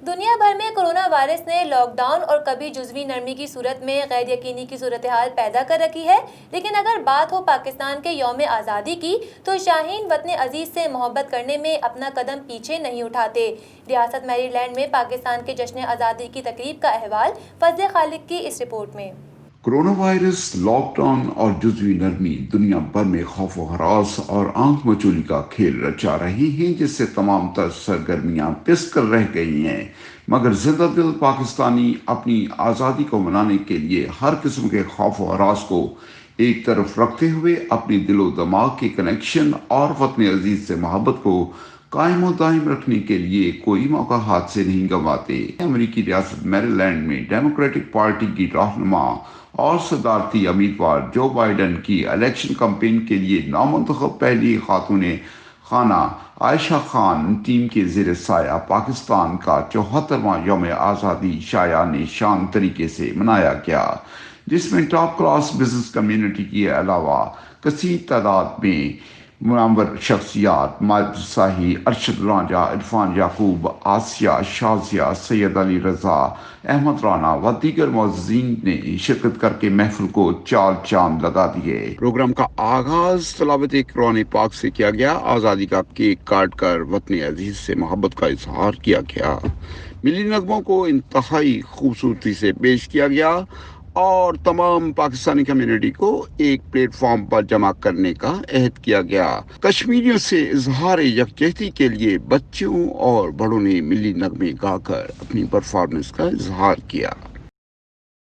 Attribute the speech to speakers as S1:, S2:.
S1: دنیا بھر میں کورونا وائرس نے لاک ڈاؤن اور کبھی جزوی نرمی کی صورت میں غیر یقینی کی صورتحال پیدا کر رکھی ہے، لیکن اگر بات ہو پاکستان کے یوم آزادی کی تو شاہین وطن عزیز سے محبت کرنے میں اپنا قدم پیچھے نہیں اٹھاتے۔ ریاست میری لینڈ میں پاکستان کے جشن آزادی کی تقریب کا احوال فضل خالق کی اس رپورٹ میں۔
S2: کورونا وائرس، لاک ڈاؤن اور جزوی نرمی دنیا بھر میں خوف و ہراس اور آنکھ مچولی کا کھیل رچا رہی ہیں، جس سے تمام تر سرگرمیاں پس کر رہ گئی ہیں، مگر زندہ دل پاکستانی اپنی آزادی کو منانے کے لیے ہر قسم کے خوف و ہراس کو ایک طرف رکھتے ہوئے اپنی دل و دماغ کے کنیکشن اور وطن عزیز سے محبت کو قائم و دائم رکھنے کے لیے کوئی موقع ہاتھ سے نہیں گنواتے۔ امریکی ریاست میری لینڈ میں ڈیموکریٹک پارٹی کی رہنما اور صدارتی امیدوار جو بائیڈن کی الیکشن کمپین کے لیے نامنتخب پہلی خاتون خانہ عائشہ خان ٹیم کے زیر سایہ پاکستان کا 74واں یوم آزادی شایان شان طریقے سے منایا گیا، جس میں ٹاپ کلاس بزنس کمیونٹی کے علاوہ کثیر تعداد میں منور شخصیات ماجد ساہی، ارشد رانجھا، عرفان یعقوب، آسیہ، شازیہ، سید علی رضا، احمد رانا و دیگر معززین نے شرکت کر کے محفل کو چال چاند لگا دیے۔ پروگرام کا آغاز تلاوت قرآن پاک سے کیا گیا، آزادی کا کیک کاٹ کر وطن عزیز سے محبت کا اظہار کیا گیا، ملی نغموں کو انتہائی خوبصورتی سے پیش کیا گیا اور تمام پاکستانی کمیونٹی کو ایک پلیٹ فارم پر جمع کرنے کا عہد کیا گیا۔ کشمیریوں سے اظہار یکجہتی کے لیے بچوں اور بڑوں نے ملی نغمے گا کر اپنی پرفارمنس کا اظہار کیا۔